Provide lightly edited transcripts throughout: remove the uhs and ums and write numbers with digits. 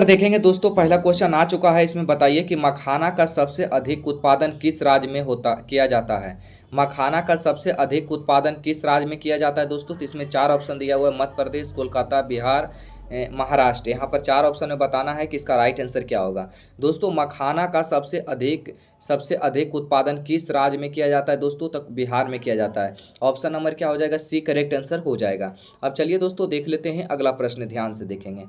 देखेंगे दोस्तों, पहला क्वेश्चन आ चुका है। इसमें बताइए कि मखाना का सबसे अधिक उत्पादन किस राज्य में किया जाता है। मखाना का सबसे अधिक उत्पादन किस राज्य में किया जाता है दोस्तों। तो इसमें चार ऑप्शन दिया हुआ है, मध्य प्रदेश, कोलकाता, बिहार, महाराष्ट्र। यहाँ पर चार ऑप्शन में बताना है कि इसका राइट आंसर क्या होगा। दोस्तों मखाना का सबसे अधिक उत्पादन किस राज्य में किया जाता है दोस्तों। तक बिहार में किया जाता है। ऑप्शन नंबर क्या हो जाएगा, सी करेक्ट आंसर हो जाएगा। अब चलिए दोस्तों देख लेते हैं अगला प्रश्न, ध्यान से देखेंगे।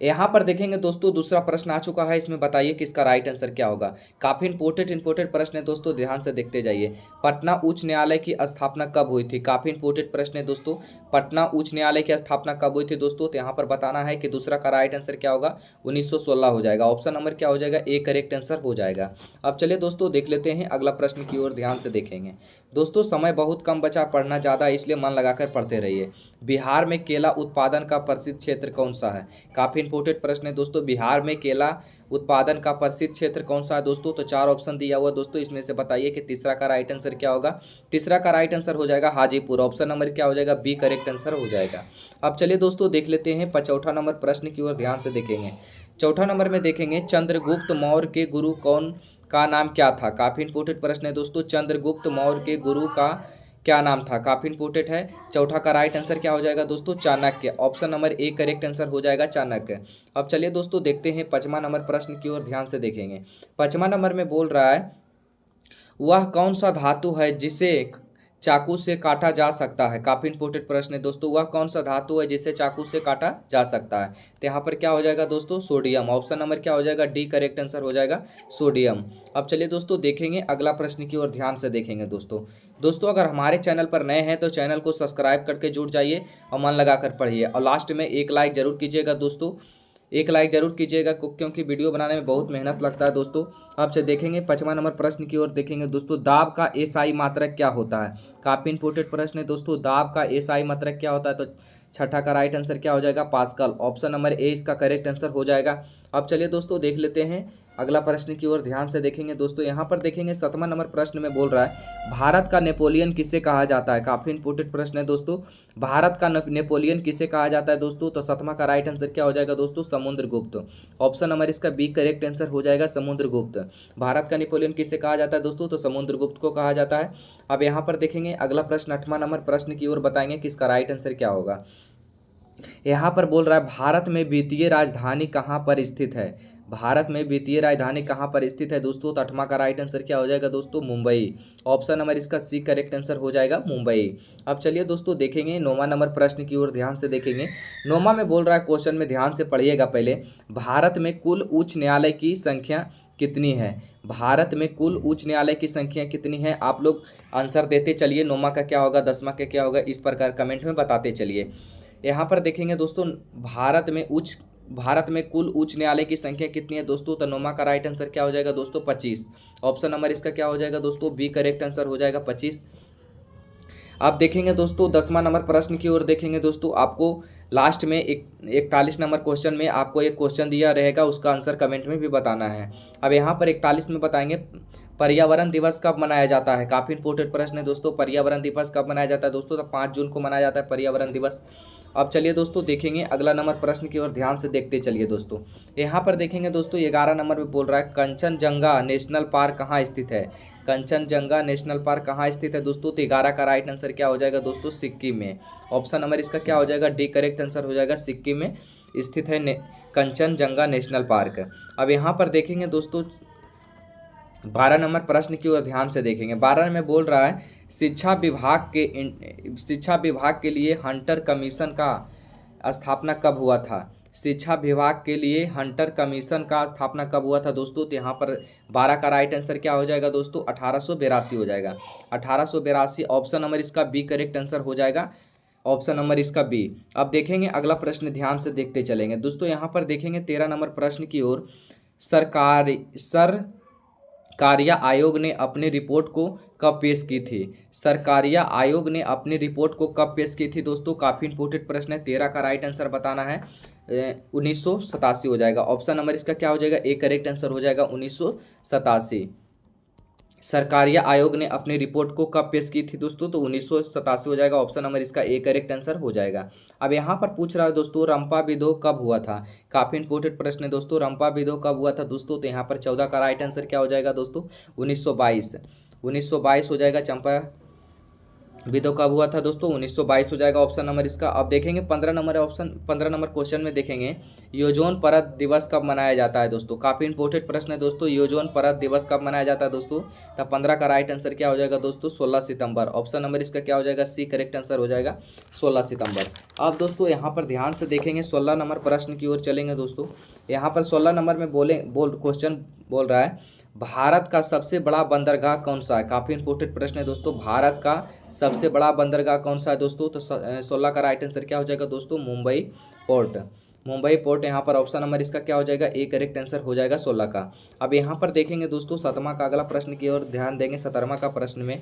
यहाँ पर देखेंगे दोस्तों, दूसरा प्रश्न आ चुका है। इसमें बताइए कि इसका राइट आंसर क्या होगा। काफी इंपोर्टेंट प्रश्न है दोस्तों, ध्यान से देखते जाइए। पटना उच्च न्यायालय की स्थापना कब हुई थी। काफी इंपोर्टेंट प्रश्न है दोस्तों। पटना उच्च न्यायालय की स्थापना कब हुई थी दोस्तों। तो यहाँ पर बताना है कि दूसरा का राइट आंसर क्या होगा, 1916 हो जाएगा। ऑप्शन नंबर क्या हो जाएगा, ए करेक्ट आंसर हो जाएगा। अब चलिए दोस्तों देख लेते हैं अगला प्रश्न की ओर, ध्यान से देखेंगे। दोस्तों समय बहुत कम बचा, पढ़ना ज़्यादा, इसलिए मन लगाकर पढ़ते रहिए। बिहार में केला उत्पादन का प्रसिद्ध क्षेत्र कौन सा है। काफ़ी इंपोर्टेंट प्रश्न है दोस्तों। बिहार में केला उत्पादन का प्रसिद्ध क्षेत्र कौन सा है दोस्तों। तो चार ऑप्शन दिया हुआ दोस्तों, इसमें से बताइए कि तीसरा का राइट आंसर क्या होगा। तीसरा का राइट आंसर हो जाएगा हाजीपुर। ऑप्शन नंबर क्या हो जाएगा, बी करेक्ट आंसर हो जाएगा। अब चलिए दोस्तों देख लेते हैं चौथा नंबर प्रश्न की ओर, ध्यान से देखेंगे। चौथा नंबर में देखेंगे, चंद्रगुप्त मौर्य के गुरु कौन का नाम क्या था। काफ़ी इंपोर्टेंट प्रश्न है दोस्तों। चंद्रगुप्त मौर्य के गुरु का क्या नाम था, काफ़ी इंपोर्टेंट है। चौथा का राइट आंसर क्या हो जाएगा दोस्तों, Chanakya. Option number A correct answer हो जाएगा, चाणक्य। अब चलिए दोस्तों देखते हैं पांचवा नंबर प्रश्न की ओर, ध्यान से देखेंगे। पांचवा नंबर में बोल रहा है, वह कौन सा धातु है जिसे चाकू से काटा जा सकता है। काफ़ी इंपोर्टेंट प्रश्न है दोस्तों। वह कौन सा धातु है जिसे चाकू से काटा जा सकता है। तो यहाँ पर क्या हो जाएगा दोस्तों, सोडियम। ऑप्शन नंबर क्या हो जाएगा, डी करेक्ट आंसर हो जाएगा, सोडियम। अब चलिए दोस्तों देखेंगे अगला प्रश्न की ओर, ध्यान से देखेंगे दोस्तों अगर हमारे चैनल पर नए हैं तो चैनल को सब्सक्राइब करके जुड़ जाइए और मन लगाकर पढ़िए। और लास्ट में एक लाइक जरूर कीजिएगा दोस्तों, एक लाइक जरूर कीजिएगा क्योंकि वीडियो बनाने में बहुत मेहनत लगता है दोस्तों। अब से देखेंगे पांचवा नंबर प्रश्न की ओर देखेंगे दोस्तों। दाब का एसआई मात्रक क्या होता है। काफ़ी इंपोर्टेंट प्रश्न है दोस्तों। दाब का एसआई मात्रक क्या होता है। तो छठा का राइट आंसर क्या हो जाएगा, पास्कल। ऑप्शन नंबर ए इसका करेक्ट आंसर हो जाएगा। अब चलिए दोस्तों देख लेते हैं अगला प्रश्न की ओर, ध्यान से देखेंगे दोस्तों। यहाँ पर देखेंगे सातवां नंबर प्रश्न में बोल रहा है, भारत का नेपोलियन किसे कहा जाता है। काफ़ी इंपोर्टेंट प्रश्न है दोस्तों। भारत का नेपोलियन किसे कहा जाता है दोस्तों। तो सातवां का राइट आंसर क्या हो जाएगा दोस्तों, समुद्रगुप्त। ऑप्शन नंबर इसका बी करेक्ट आंसर हो जाएगा, समुद्रगुप्त। भारत का नेपोलियन किसे कहा जाता है दोस्तों। तो समुद्रगुप्त को कहा जाता है। अब यहाँ पर देखेंगे अगला प्रश्न, आठवां नंबर प्रश्न की ओर, बताएंगे कि इसका राइट आंसर क्या होगा। यहाँ पर बोल रहा है, भारत में वित्तीय राजधानी कहाँ पर स्थित है। भारत में वित्तीय राजधानी कहाँ पर स्थित है दोस्तों। तो आठवां का राइट आंसर क्या हो जाएगा दोस्तों, मुंबई। ऑप्शन नंबर इसका सी करेक्ट आंसर हो जाएगा, मुंबई। अब चलिए दोस्तों देखेंगे नौवां नंबर प्रश्न की ओर, ध्यान से देखेंगे। नौवां में बोल रहा है, क्वेश्चन में ध्यान से पढ़िएगा पहले। भारत में कुल उच्च न्यायालय की संख्या कितनी है। भारत में कुल उच्च न्यायालय की संख्या कितनी है। आप लोग आंसर देते चलिए, नौवां का क्या होगा, 10वां का क्या होगा, इस प्रकार कमेंट में बताते चलिए। यहाँ पर देखेंगे दोस्तों, भारत में कुल उच्च न्यायालय की संख्या कितनी है दोस्तों। तो नौवां का राइट आंसर क्या हो जाएगा दोस्तों, 25। ऑप्शन नंबर इसका क्या हो जाएगा दोस्तों, बी करेक्ट आंसर हो जाएगा, 25। आप देखेंगे दोस्तों 10वां नंबर प्रश्न की ओर देखेंगे दोस्तों। आपको लास्ट में 41 नंबर क्वेश्चन में आपको एक क्वेश्चन दिया रहेगा, उसका आंसर कमेंट में भी बताना है। अब यहाँ पर 41 में बताएंगे, पर्यावरण दिवस कब मनाया जाता है। काफ़ी इंपोर्टेंट प्रश्न है दोस्तों। पर्यावरण दिवस कब मनाया जाता है दोस्तों। तो 5 जून को मनाया जाता है पर्यावरण दिवस। अब चलिए दोस्तों देखेंगे अगला नंबर प्रश्न की ओर, ध्यान से देखते चलिए दोस्तों। यहाँ पर देखेंगे दोस्तों 11 नंबर में बोल रहा है, कंचनजंगा नेशनल पार्क कहाँ स्थित है। कंचनजंगा नेशनल पार्क कहाँ स्थित है दोस्तों। तो 11 का राइट आंसर क्या हो जाएगा दोस्तों, सिक्किम में। ऑप्शन नंबर इसका क्या हो जाएगा, डी करेक्ट आंसर हो जाएगा, सिक्किम में स्थित है कंचनजंगा नेशनल पार्क। अब यहाँ पर देखेंगे दोस्तों 12 नंबर प्रश्न की ओर, ध्यान से देखेंगे। 12 में बोल रहा है, शिक्षा विभाग के लिए हंटर कमीशन का स्थापना कब हुआ था। शिक्षा विभाग के लिए हंटर कमीशन का स्थापना कब हुआ था दोस्तों। तो यहाँ पर 12 का राइट आंसर क्या हो जाएगा दोस्तों, 1882 हो जाएगा, 1882। ऑप्शन नंबर इसका बी करेक्ट आंसर हो जाएगा, ऑप्शन नंबर इसका बी। अब देखेंगे अगला प्रश्न, ध्यान से देखते चलेंगे दोस्तों। यहाँ पर देखेंगे 13 नंबर प्रश्न की ओर, सरकारिया आयोग ने अपनी रिपोर्ट को कब पेश की थी। सरकारिया आयोग ने अपनी रिपोर्ट को कब पेश की थी दोस्तों। काफ़ी इंपोर्टेंट प्रश्न है। 13 का राइट आंसर बताना है, 1987 हो जाएगा। ऑप्शन नंबर इसका क्या हो जाएगा, ए करेक्ट आंसर हो जाएगा, 1987। सरकारिया आयोग ने अपनी रिपोर्ट को कब पेश की थी दोस्तों? तो 1987 हो जाएगा, ऑप्शन नंबर इसका ए करेक्ट आंसर हो जाएगा। अब यहाँ पर पूछ रहा है दोस्तों रंपा विद्रोह कब हुआ था? काफी इंपोर्टेंट प्रश्न है दोस्तों। रंपा विद्रोह कब हुआ था दोस्तों? तो यहाँ पर 14 का राइट आंसर क्या हो जाएगा दोस्तों? 1922 हो जाएगा। चंपा विद्रोह कब हुआ था दोस्तों? 1922 हो जाएगा, ऑप्शन नंबर इसका। अब देखेंगे 15 नंबर क्वेश्चन में देखेंगे योजन परत दिवस कब मनाया जाता है दोस्तों? काफी इंपोर्टेंट प्रश्न है दोस्तों। योजन परत दिवस कब मनाया जाता है दोस्तों? तब 15 का राइट आंसर क्या हो जाएगा दोस्तों? 16 सितंबर। ऑप्शन नंबर इसका क्या हो जाएगा? सी करेक्ट आंसर हो जाएगा 16 सितंबर। अब दोस्तों यहाँ पर ध्यान से देखेंगे, 16 नंबर प्रश्न की ओर चलेंगे दोस्तों। यहाँ पर 16 नंबर में क्वेश्चन बोल रहा है भारत का सबसे बड़ा बंदरगाह कौन सा है? काफ़ी इंपोर्टेंट प्रश्न है दोस्तों। भारत का सबसे बड़ा बंदरगाह कौन सा है दोस्तों? तो 16 का राइट आंसर क्या हो जाएगा दोस्तों? मुंबई पोर्ट। मुंबई पोर्ट यहाँ पर ऑप्शन नंबर इसका क्या हो जाएगा? ए करेक्ट आंसर हो जाएगा 16 का। अब यहाँ पर देखेंगे दोस्तों 17वां का अगला प्रश्न की ओर ध्यान देंगे। 17वां का प्रश्न में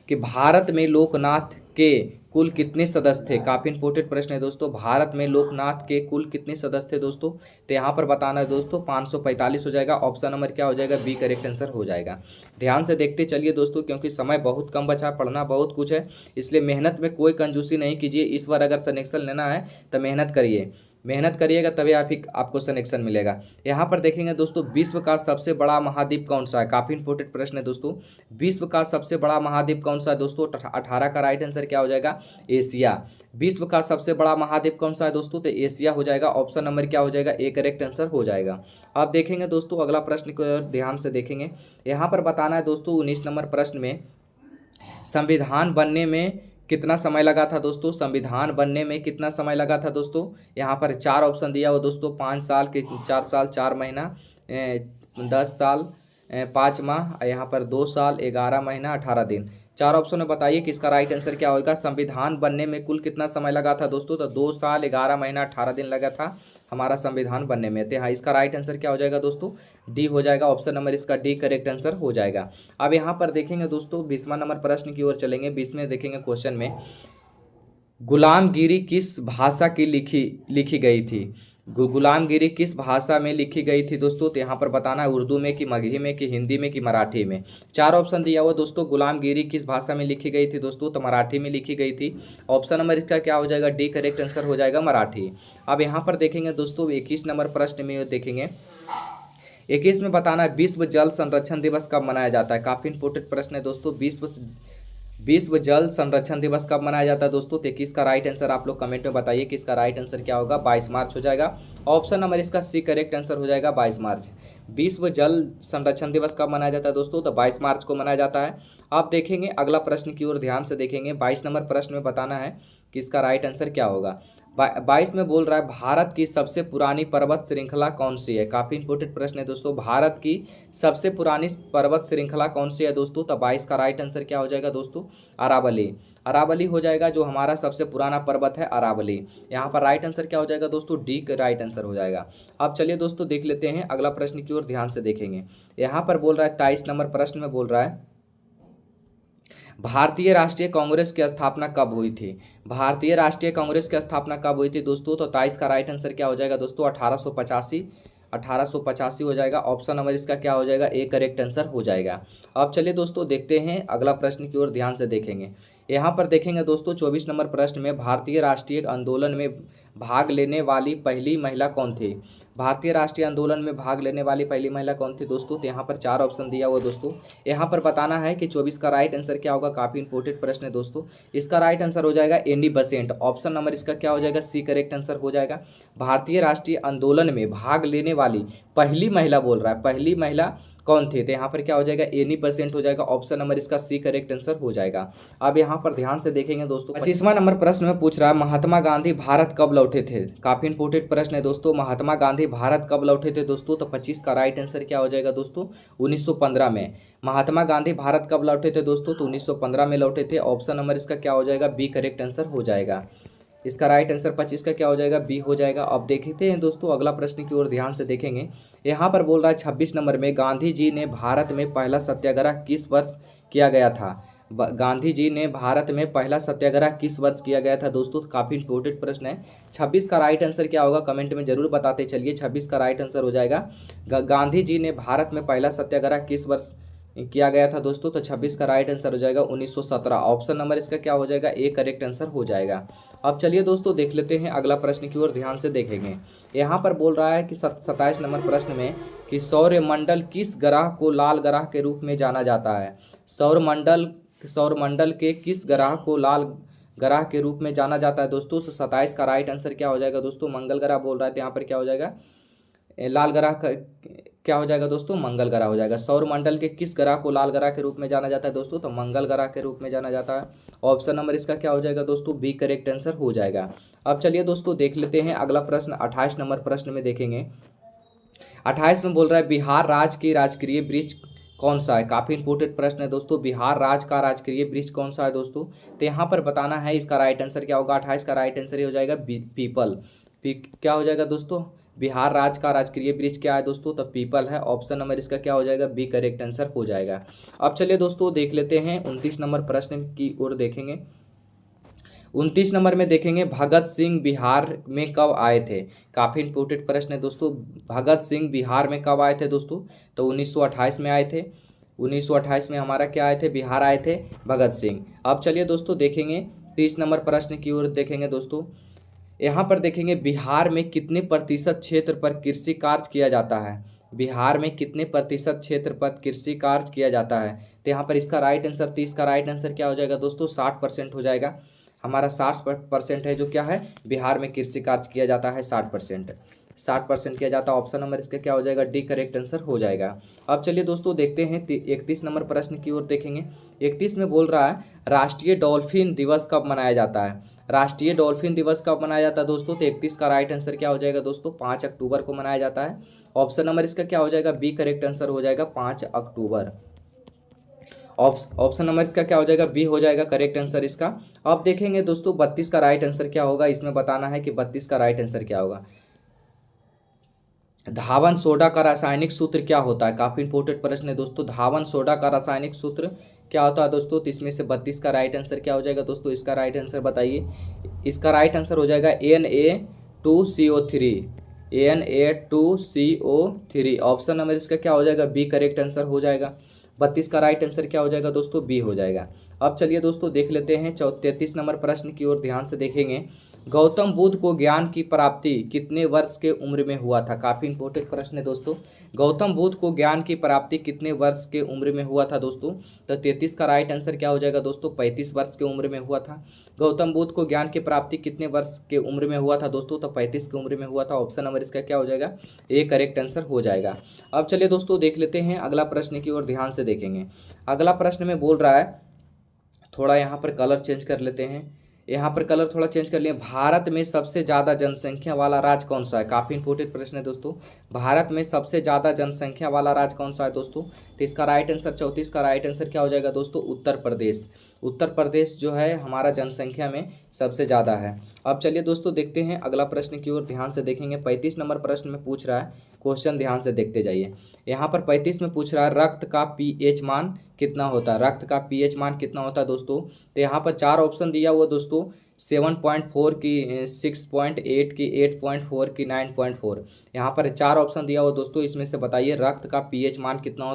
कि भारत में लोकनाथ के कुल कितने सदस्य थे? काफ़ी इंपोर्टेंट प्रश्न है दोस्तों। भारत में लोकनाथ के कुल कितने सदस्य थे दोस्तों? तो यहाँ पर बताना है दोस्तों 545 हो जाएगा। ऑप्शन नंबर क्या हो जाएगा? बी करेक्ट आंसर हो जाएगा। ध्यान से देखते चलिए दोस्तों, क्योंकि समय बहुत कम बचा, पढ़ना बहुत कुछ है, इसलिए मेहनत में कोई कंजूसी नहीं कीजिए। इस बार अगर सिलेक्शन लेना है तो मेहनत करिएगा, तभी आपको सिलेक्शन मिलेगा। यहाँ पर देखेंगे दोस्तों विश्व का सबसे बड़ा महाद्वीप कौन सा है? काफ़ी इंपोर्टेंट प्रश्न है दोस्तों। विश्व का सबसे बड़ा महाद्वीप कौन सा है दोस्तों? 18 का राइट आंसर क्या हो जाएगा? एशिया। विश्व का सबसे बड़ा महाद्वीप कौन सा है दोस्तों? तो एशिया हो जाएगा। ऑप्शन नंबर क्या हो जाएगा? ए करेक्ट आंसर हो जाएगा। अब देखेंगे दोस्तों अगला प्रश्न को ध्यान से देखेंगे। यहाँ पर बताना है दोस्तों 19 नंबर प्रश्न में संविधान बनने में कितना समय लगा था दोस्तों? संविधान बनने में कितना समय लगा था दोस्तों? यहाँ पर 4 ऑप्शन दिया हुआ दोस्तों। 5 साल, 4 साल 4 महीना, 10 साल 5 माह, यहाँ पर 2 साल 11 महीना 18 दिन। 4 ऑप्शन में बताइए कि इसका राइट आंसर क्या होगा? संविधान बनने में कुल कितना समय लगा था दोस्तों? तो 2 साल 11 महीना 18 दिन लगा था हमारा संविधान बनने में। तो हाँ, इसका राइट आंसर क्या हो जाएगा दोस्तों? डी हो जाएगा। ऑप्शन नंबर इसका डी करेक्ट आंसर हो जाएगा। अब यहाँ पर देखेंगे दोस्तों 20वां नंबर प्रश्न की ओर चलेंगे। 20 में देखेंगे क्वेश्चन में गुलामगिरी किस भाषा की लिखी गई थी? गुलामगिरी किस भाषा में लिखी गई थी दोस्तों? तो यहाँ पर बताना है उर्दू में कि मगही में कि हिंदी में कि मराठी में। 4 ऑप्शन दिया हुआ दोस्तों। गुलामगिरी किस भाषा में लिखी गई थी दोस्तों? तो मराठी में लिखी गई थी। ऑप्शन नंबर इसका क्या हो जाएगा? डी करेक्ट आंसर हो जाएगा मराठी। अब यहाँ पर देखेंगे दोस्तों 21 नंबर प्रश्न में देखेंगे 21 में बताना है विश्व जल संरक्षण दिवस कब मनाया जाता है? काफ़ी इंपोर्टेंट प्रश्न है दोस्तों। विश्व जल संरक्षण दिवस कब मनाया जाता है दोस्तों? तो 21 का राइट आंसर आप लोग कमेंट में बताइए कि इसका राइट आंसर क्या होगा? 22 मार्च हो जाएगा। ऑप्शन नंबर इसका सी करेक्ट आंसर हो जाएगा 22 मार्च। विश्व जल संरक्षण दिवस कब मनाया जाता है दोस्तों? तो 22 मार्च को मनाया जाता है। आप देखेंगे अगला प्रश्न की ओर ध्यान से देखेंगे। 22 नंबर प्रश्न में बताना है कि इसका राइट आंसर क्या होगा। 22 में बोल रहा है भारत की सबसे पुरानी पर्वत श्रृंखला कौन सी है? काफ़ी इंपोर्टेंट प्रश्न है दोस्तों। भारत की सबसे पुरानी पर्वत श्रृंखला कौन सी है दोस्तों? तो 22 का राइट आंसर क्या हो जाएगा दोस्तों? अरावली। अरावली हो जाएगा, जो हमारा सबसे पुराना पर्वत है अरावली। यहाँ पर राइट आंसर क्या हो जाएगा दोस्तों? डी का राइट आंसर हो जाएगा। अब चलिए दोस्तों देख लेते हैं अगला प्रश्न की ओर ध्यान से देखेंगे। यहाँ पर बोल रहा है 23 नंबर प्रश्न में बोल रहा है भारतीय राष्ट्रीय कांग्रेस की स्थापना कब हुई थी? भारतीय राष्ट्रीय कांग्रेस की स्थापना कब हुई थी दोस्तों? तो 23 का राइट आंसर क्या हो जाएगा दोस्तों? 1885 हो जाएगा। ऑप्शन नंबर इसका क्या हो जाएगा? ए करेक्ट आंसर हो जाएगा। अब चलिए दोस्तों देखते हैं अगला प्रश्न की ओर ध्यान से देखेंगे। यहाँ पर देखेंगे दोस्तों 24 नंबर प्रश्न में भारतीय राष्ट्रीय आंदोलन में भाग लेने वाली पहली महिला कौन थी? भारतीय राष्ट्रीय आंदोलन में भाग लेने वाली पहली महिला कौन थी दोस्तों? तो यहाँ पर 4 ऑप्शन दिया हुआ दोस्तों। यहाँ पर बताना है कि 24 का राइट आंसर क्या होगा। काफ़ी इंपोर्टेंट प्रश्न है दोस्तों। इसका राइट आंसर हो जाएगा एनी बेसेंट। ऑप्शन नंबर इसका क्या हो जाएगा? सी करेक्ट आंसर हो जाएगा। भारतीय राष्ट्रीय आंदोलन में भाग लेने वाली पहली महिला बोल रहा है, पहली महिला कौन थी? तो यहाँ पर क्या हो जाएगा? एनी बेसेंट हो जाएगा। ऑप्शन नंबर इसका सी करेक्ट आंसर हो जाएगा। अब यहाँ पर ध्यान से देखेंगे दोस्तों 25वां नंबर प्रश्न में पूछ रहा है महात्मा गांधी भारत कब लौटे थे? काफी इंपोर्टेंट प्रश्न है दोस्तों। महात्मा गांधी भारत कब लौटे थे दोस्तों? तो 25 का राइट आंसर क्या हो जाएगा दोस्तों? 1915 में। महात्मा गांधी भारत कब लौटे थे दोस्तों? तो 1915 में लौटे थे। ऑप्शन नंबर इसका क्या हो जाएगा? बी करेक्ट आंसर हो जाएगा। इसका राइट आंसर 25 का क्या हो जाएगा? बी हो जाएगा। अब देखते हैं दोस्तों अगला प्रश्न की ओर ध्यान से देखेंगे। यहाँ पर बोल रहा है 26 नंबर में गांधी जी ने भारत में पहला सत्याग्रह किस वर्ष किया गया था? गांधी जी ने भारत में पहला सत्याग्रह किस वर्ष किया गया था दोस्तों? काफ़ी इंपोर्टेंट प्रश्न है। 26 का राइट आंसर क्या होगा कमेंट में जरूर बताते चलिए। 26 का राइट आंसर हो जाएगा गांधी जी ने भारत में पहला सत्याग्रह किस वर्ष किया गया था दोस्तों? तो 26 का राइट आंसर हो जाएगा 1917। ऑप्शन नंबर इसका क्या हो जाएगा? ए करेक्ट आंसर हो जाएगा। अब चलिए दोस्तों देख लेते हैं अगला प्रश्न की ओर ध्यान से देखेंगे। यहाँ पर बोल रहा है कि 27 नंबर प्रश्न में कि सौरमंडल किस ग्रह को लाल ग्रह के रूप में जाना जाता है? सौरमंडल के किस ग्रह को लाल ग्रह के रूप में जाना जाता है दोस्तों? 27 का राइट आंसर क्या हो जाएगा दोस्तों? मंगल ग्रह बोल रहा है, तो यहाँ पर क्या हो जाएगा? लाल ग्रह का क्या हो जाएगा दोस्तों? मंगल ग्रह हो जाएगा। सौरमंडल के किस ग्रह को लाल ग्रह के रूप में जाना जाता है दोस्तों? तो मंगल ग्रह के रूप में जाना जाता है। ऑप्शन नंबर इसका क्या हो जाएगा दोस्तों? बी करेक्ट आंसर हो जाएगा। अब चलिए दोस्तों देख लेते हैं अगला प्रश्न। 28 नंबर प्रश्न में देखेंगे। 28 में बोल रहा है बिहार राज्य की राजकीय वृक्ष कौन सा है? काफी इंपोर्टेंट प्रश्न है दोस्तों। बिहार राज्य का राजकीय वृक्ष कौन सा है दोस्तों? तो यहाँ पर बताना है इसका राइट आंसर क्या होगा। 28 का राइट आंसर ये हो जाएगा पीपल। क्या हो जाएगा दोस्तों? बिहार राज्य का राजकीय वृक्ष क्या है दोस्तों? तो पीपल है। ऑप्शन नंबर इसका क्या हो जाएगा? बी करेक्ट आंसर हो जाएगा। अब चलिए दोस्तों देख लेते हैं 29 नंबर प्रश्न की ओर देखेंगे। 29 नंबर में देखेंगे भगत सिंह बिहार में कब आए थे? काफ़ी इंपोर्टेंट प्रश्न है दोस्तों। भगत सिंह बिहार में कब आए थे दोस्तों? तो 1928 में आए थे। 1928 में हमारा क्या आए थे? बिहार आए थे भगत सिंह। अब चलिए दोस्तों देखेंगे 30 नंबर प्रश्न की ओर देखेंगे दोस्तों। यहाँ पर देखेंगे बिहार में कितने प्रतिशत क्षेत्र पर कृषि कार्य किया जाता है? बिहार में कितने प्रतिशत क्षेत्र पर कृषि कार्य किया जाता है? तो यहाँ पर इसका राइट आंसर 30 का राइट आंसर क्या हो जाएगा दोस्तों? 60% हो जाएगा। हमारा 60% है जो क्या है? बिहार में कृषि कार्य किया जाता है 60% किया जाता है। ऑप्शन नंबर इसका क्या हो जाएगा? डी करेक्ट आंसर हो जाएगा। अब चलिए दोस्तों देखते हैं 31 नंबर प्रश्न की ओर देखेंगे। 31 में बोल रहा है राष्ट्रीय डॉल्फिन दिवस कब मनाया जाता है? राष्ट्रीय डॉल्फिन दिवस कब मनाया जाता है दोस्तों? तो 31 का राइट आंसर क्या हो जाएगा दोस्तों? 5 अक्टूबर को मनाया जाता है। ऑप्शन नंबर इसका क्या हो जाएगा? बी करेक्ट आंसर हो जाएगा 5 अक्टूबर। ऑप्शन नंबर इसका क्या हो जाएगा? बी हो जाएगा करेक्ट आंसर इसका। अब देखेंगे दोस्तों 32 का राइट आंसर क्या होगा, इसमें बताना है कि 32 का राइट आंसर क्या होगा। धावन सोडा का रासायनिक सूत्र क्या होता है? काफी इंपोर्टेंट प्रश्न है दोस्तों। धावन सोडा का रासायनिक सूत्र क्या होता है दोस्तों? तो इसमें से 32 का राइट आंसर क्या हो जाएगा दोस्तों? इसका राइट आंसर बताइए। इसका राइट आंसर हो जाएगा Na2CO3। Na2CO3। ऑप्शन नंबर इसका क्या हो जाएगा? बी करेक्ट आंसर हो जाएगा। 32 का राइट आंसर क्या हो जाएगा दोस्तों? बी हो जाएगा। अब चलिए दोस्तों देख लेते हैं 33 नंबर प्रश्न की ओर ध्यान से देखेंगे। गौतम बुद्ध को ज्ञान की प्राप्ति कितने वर्ष के उम्र में हुआ था? काफ़ी इंपॉर्टेंट प्रश्न है दोस्तों। गौतम बुद्ध को ज्ञान की प्राप्ति कितने वर्ष के उम्र में हुआ था दोस्तों? तो 33 का राइट आंसर क्या हो जाएगा दोस्तों? 35 वर्ष के उम्र में हुआ था। गौतम बुद्ध को ज्ञान की प्राप्ति कितने वर्ष के उम्र में हुआ था दोस्तों? तो 35 की उम्र में हुआ था। ऑप्शन नंबर इसका क्या हो जाएगा? ए करेक्ट आंसर हो जाएगा। अब चलिए दोस्तों देख लेते हैं अगला प्रश्न की ओर ध्यान से देखेंगे। अगला प्रश्न में बोल रहा है, थोड़ा यहाँ पर कलर चेंज कर लेते हैं। यहाँ पर कलर थोड़ा चेंज कर लिए। भारत में सबसे ज़्यादा जनसंख्या वाला राज्य कौन सा है? काफ़ी इंपॉर्टेंट प्रश्न है दोस्तों। भारत में सबसे ज़्यादा जनसंख्या वाला राज्य कौन सा है दोस्तों? तो इसका राइट आंसर 34 का राइट आंसर क्या हो जाएगा दोस्तों? उत्तर प्रदेश। उत्तर प्रदेश जो है हमारा जनसंख्या में सबसे ज़्यादा है। अब चलिए दोस्तों देखते हैं अगला प्रश्न की ओर ध्यान से देखेंगे। 35 नंबर प्रश्न में पूछ रहा है, क्वेश्चन ध्यान से देखते जाइए। यहाँ पर 35 में पूछ रहा है रक्त का पीएच मान कितना होता है? रक्त का पीएच मान कितना होता है दोस्तों? तो यहाँ पर 4 ऑप्शन दिया हुआ दोस्तों। 7.4 की, 6.8 की, 8.4 की, 9.4। यहाँ पर 4 ऑप्शन दिया हुआ दोस्तों। इसमें से बताइए रक्त का पीएच मान कितना